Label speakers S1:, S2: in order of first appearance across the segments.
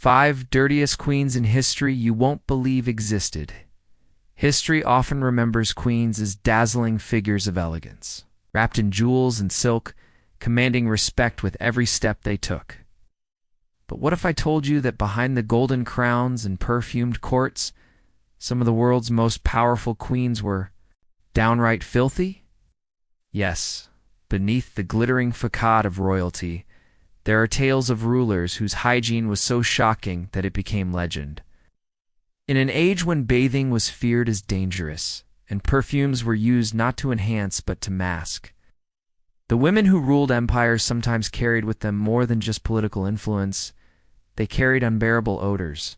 S1: 5 dirtiest queens in history you won't believe existed. History often remembers queens as dazzling figures of elegance, wrapped in jewels and silk, commanding respect with every step they took. But what if I told you that behind the golden crowns and perfumed courts, some of the world's most powerful queens were downright filthy? Yes, beneath the glittering facade of royalty, there are tales of rulers whose hygiene was so shocking that it became legend. In an age when bathing was feared as dangerous, and perfumes were used not to enhance but to mask, the women who ruled empires sometimes carried with them more than just political influence. They carried unbearable odors.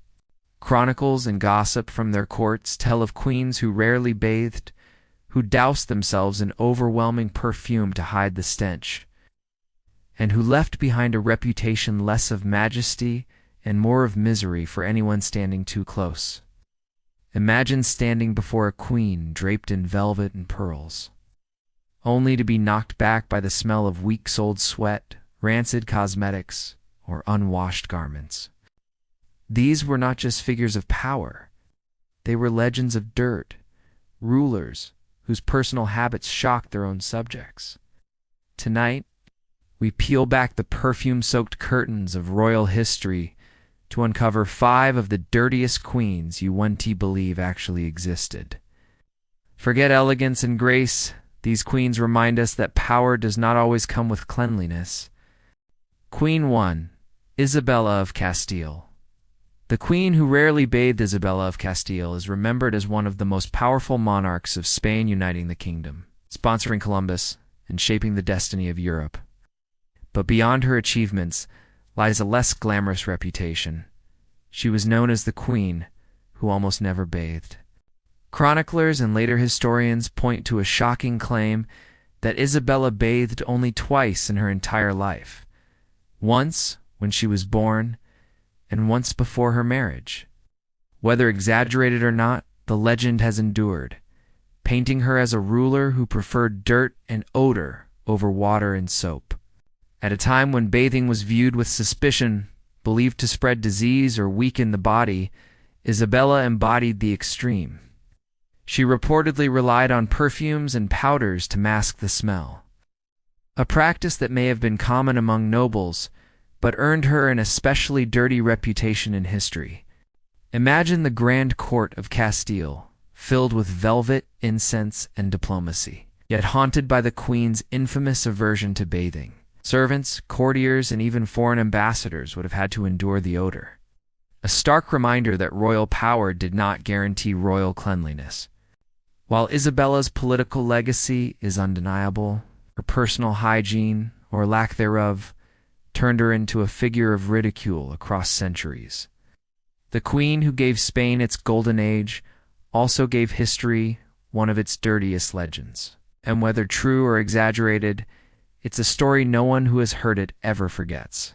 S1: Chronicles and gossip from their courts tell of queens who rarely bathed, who doused themselves in overwhelming perfume to hide the stench, and who left behind a reputation less of majesty and more of misery for anyone standing too close. Imagine standing before a queen draped in velvet and pearls, only to be knocked back by the smell of week-old sweat, rancid cosmetics, or unwashed garments. These were not just figures of power. They were legends of dirt, rulers whose personal habits shocked their own subjects. Tonight, we peel back the perfume-soaked curtains of royal history to uncover 5 of the dirtiest queens you wouldn't believe actually existed. Forget elegance and grace. These queens remind us that power does not always come with cleanliness. Queen 1, Isabella of Castile. The queen who rarely bathed, Isabella of Castile, is remembered as one of the most powerful monarchs of Spain, uniting the kingdom, sponsoring Columbus, and shaping the destiny of Europe. But beyond her achievements lies a less glamorous reputation. She was known as the queen who almost never bathed. Chroniclers and later historians point to a shocking claim that Isabella bathed only twice in her entire life. Once when she was born, and once before her marriage. Whether exaggerated or not, the legend has endured, painting her as a ruler who preferred dirt and odor over water and soap. At a time when bathing was viewed with suspicion, believed to spread disease or weaken the body, Isabella embodied the extreme. She reportedly relied on perfumes and powders to mask the smell, a practice that may have been common among nobles, but earned her an especially dirty reputation in history. Imagine the grand court of Castile, filled with velvet, incense, and diplomacy, yet haunted by the queen's infamous aversion to bathing. Servants, courtiers, and even foreign ambassadors would have had to endure the odor. A stark reminder that royal power did not guarantee royal cleanliness. While Isabella's political legacy is undeniable, her personal hygiene, or lack thereof, turned her into a figure of ridicule across centuries. The queen who gave Spain its golden age also gave history one of its dirtiest legends. And whether true or exaggerated, it's a story no one who has heard it ever forgets.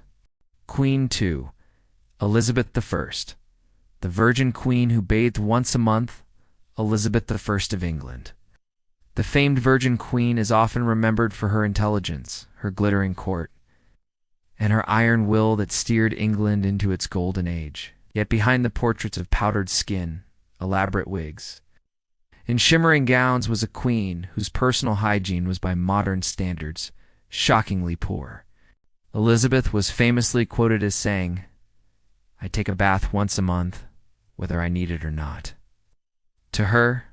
S1: Queen 2, Elizabeth I, the virgin queen who bathed once a month, Elizabeth I of England. The famed virgin queen is often remembered for her intelligence, her glittering court, and her iron will that steered England into its golden age. Yet behind the portraits of powdered skin, elaborate wigs, and shimmering gowns was a queen whose personal hygiene was by modern standards shockingly poor. Elizabeth was famously quoted as saying, "I take a bath once a month, whether I need it or not." To her,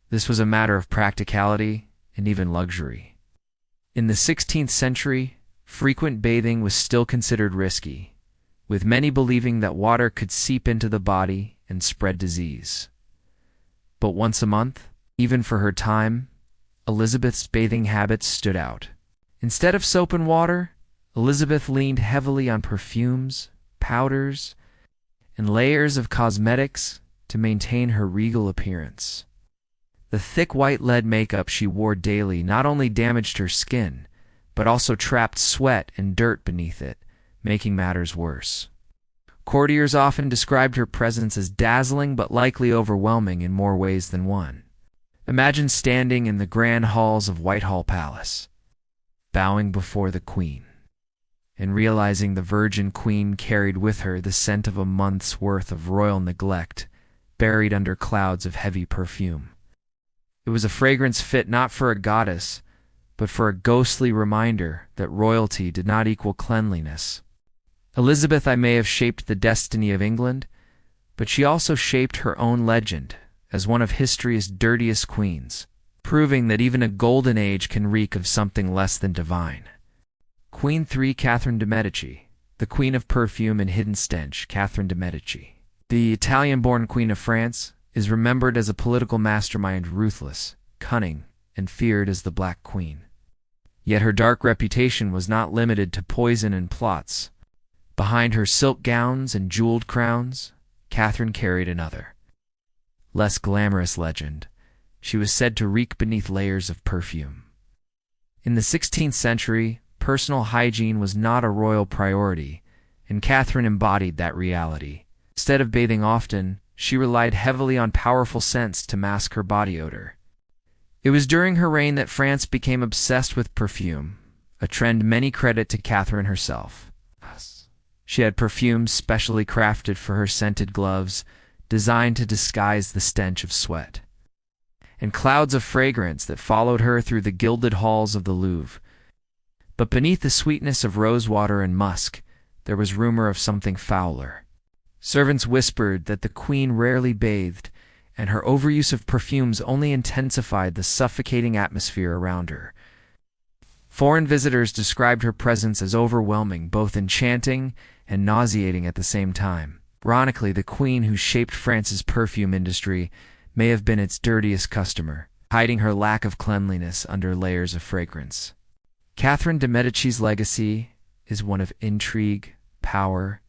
S1: this was a matter of practicality and even luxury. In the 16th century, frequent bathing was still considered risky, with many believing that water could seep into the body and spread disease. But once a month, even for her time, Elizabeth's bathing habits stood out. Instead of soap and water, Elizabeth leaned heavily on perfumes, powders, and layers of cosmetics to maintain her regal appearance. The thick white lead makeup she wore daily not only damaged her skin, but also trapped sweat and dirt beneath it, making matters worse. Courtiers often described her presence as dazzling but likely overwhelming in more ways than one. Imagine standing in the grand halls of Whitehall Palace, bowing before the Queen. and realizing the Virgin Queen carried with her the scent of a month's worth of royal neglect, buried under clouds of heavy perfume. It was a fragrance fit not for a goddess, but for a ghostly reminder that royalty did not equal cleanliness. Elizabeth may have shaped the destiny of England, but she also shaped her own legend as one of history's dirtiest queens, proving that even a golden age can reek of something less than divine. Queen 3, Catherine de' Medici, the queen of perfume and hidden stench. Catherine de' Medici, the Italian-born queen of France, is remembered as a political mastermind, ruthless, cunning, and feared as the Black Queen. Yet her dark reputation was not limited to poison and plots. Behind her silk gowns and jeweled crowns, Catherine carried another, less glamorous legend. She was said to reek beneath layers of perfume. In the 16th century, personal hygiene was not a royal priority, and Catherine embodied that reality. Instead of bathing often, she relied heavily on powerful scents to mask her body odor. It was during her reign that France became obsessed with perfume, a trend many credit to Catherine herself. She had perfumes specially crafted for her scented gloves, designed to disguise the stench of sweat, and clouds of fragrance that followed her through the gilded halls of the Louvre. But beneath the sweetness of rosewater and musk, there was rumor of something fouler. Servants whispered that the queen rarely bathed, and her overuse of perfumes only intensified the suffocating atmosphere around her. Foreign visitors described her presence as overwhelming, both enchanting and nauseating at the same time. Ironically, the queen who shaped France's perfume industry may have been its dirtiest customer, hiding her lack of cleanliness under layers of fragrance. Catherine de' Medici's legacy is one of intrigue, power,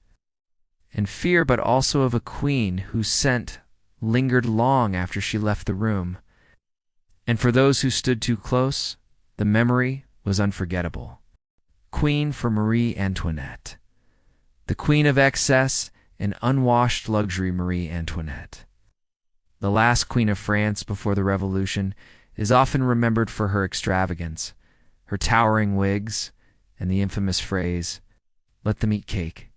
S1: and fear, but also of a queen whose scent lingered long after she left the room. And for those who stood too close, the memory was unforgettable. Queen for Marie Antoinette. The queen of excess and unwashed luxury, Marie Antoinette, the last queen of France before the Revolution, is often remembered for her extravagance, her towering wigs, and the infamous phrase, "Let them eat cake."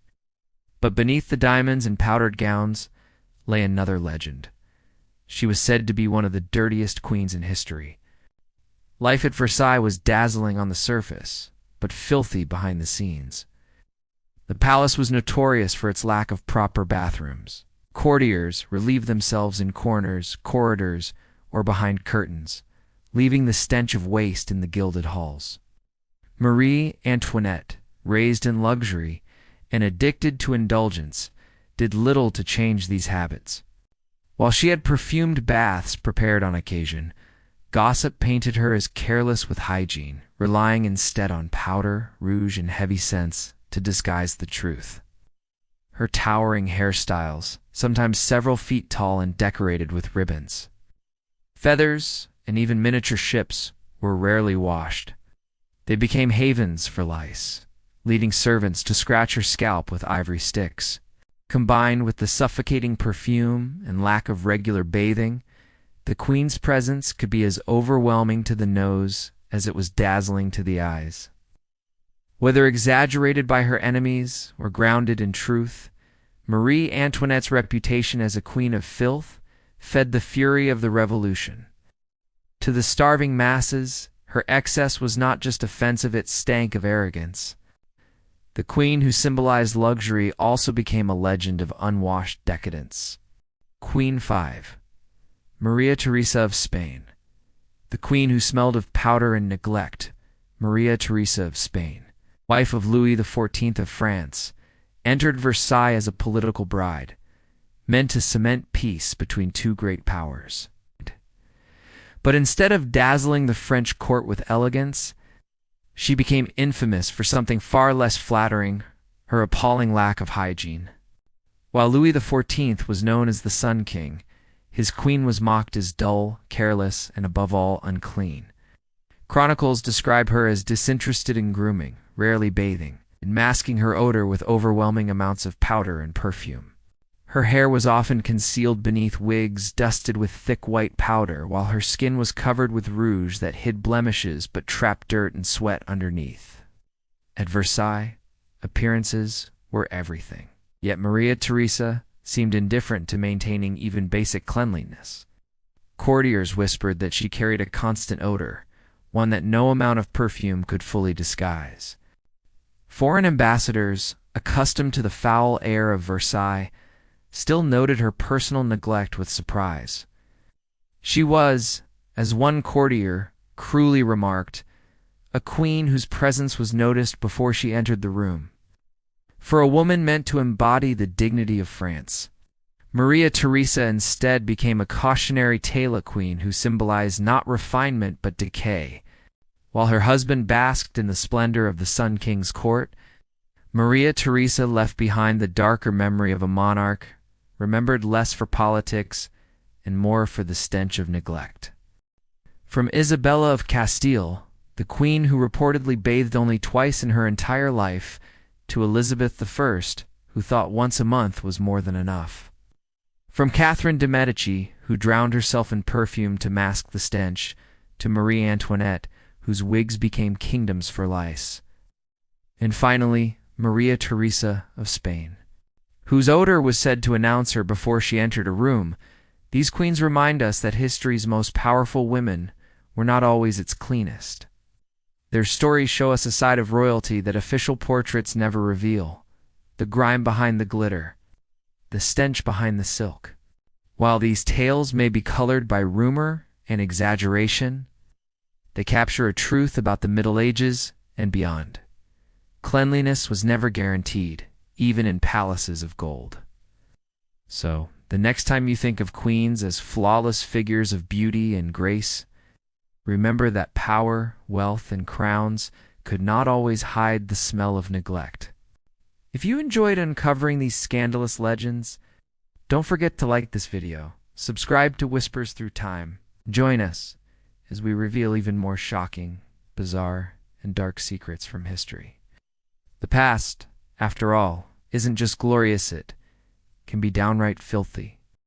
S1: But beneath the diamonds and powdered gowns lay another legend. She was said to be one of the dirtiest queens in history. Life at Versailles was dazzling on the surface, but filthy behind the scenes. The palace was notorious for its lack of proper bathrooms. Courtiers relieved themselves in corners, corridors, or behind curtains, leaving the stench of waste in the gilded halls. Marie Antoinette, raised in luxury and addicted to indulgence, did little to change these habits. While she had perfumed baths prepared on occasion, gossip painted her as careless with hygiene, relying instead on powder, rouge, and heavy scents to disguise the truth. Her towering hairstyles, sometimes several feet tall and decorated with ribbons, feathers, and even miniature ships, were rarely washed. They became havens for lice, leading servants to scratch her scalp with ivory sticks. Combined with the suffocating perfume and lack of regular bathing, the queen's presence could be as overwhelming to the nose as it was dazzling to the eyes. Whether exaggerated by her enemies or grounded in truth, Marie Antoinette's reputation as a queen of filth fed the fury of the revolution. To the starving masses, her excess was not just offensive, it stank of arrogance. The queen who symbolized luxury also became a legend of unwashed decadence. Queen 5. Maria Theresa of Spain. The queen who smelled of powder and neglect, Maria Theresa of Spain, wife of Louis XIV of France, entered Versailles as a political bride, meant to cement peace between two great powers. But instead of dazzling the French court with elegance, she became infamous for something far less flattering, her appalling lack of hygiene. While Louis XIV was known as the Sun King, his queen was mocked as dull, careless, and above all, unclean. Chronicles describe her as disinterested in grooming, rarely bathing, and masking her odor with overwhelming amounts of powder and perfume. Her hair was often concealed beneath wigs dusted with thick white powder, while her skin was covered with rouge that hid blemishes but trapped dirt and sweat underneath. At Versailles, appearances were everything. Yet Maria Theresa seemed indifferent to maintaining even basic cleanliness. Courtiers whispered that she carried a constant odor, one that no amount of perfume could fully disguise. Foreign ambassadors, accustomed to the foul air of Versailles, still noted her personal neglect with surprise. She was, as one courtier cruelly remarked, a queen whose presence was noticed before she entered the room. For a woman meant to embody the dignity of France, Maria Theresa instead became a cautionary tale queen who symbolized not refinement but decay. While her husband basked in the splendor of the Sun King's court, Maria Theresa left behind the darker memory of a monarch, remembered less for politics and more for the stench of neglect. From Isabella of Castile, the queen who reportedly bathed only twice in her entire life, to Elizabeth I, who thought once a month was more than enough. From Catherine de Medici, who drowned herself in perfume to mask the stench, to Marie Antoinette, whose wigs became kingdoms for lice. And finally, Maria Theresa of Spain, whose odor was said to announce her before she entered a room. These queens remind us that history's most powerful women were not always its cleanest. Their stories show us a side of royalty that official portraits never reveal, the grime behind the glitter, the stench behind the silk. While these tales may be colored by rumor and exaggeration, they capture a truth about the Middle Ages and beyond. Cleanliness was never guaranteed, even in palaces of gold. So, the next time you think of queens as flawless figures of beauty and grace, remember that power, wealth, and crowns could not always hide the smell of neglect. If you enjoyed uncovering these scandalous legends, don't forget to like this video, subscribe to Whispers Through Time, join us as we reveal even more shocking, bizarre, and dark secrets from history. The past, after all, isn't just glorious, it can be downright filthy.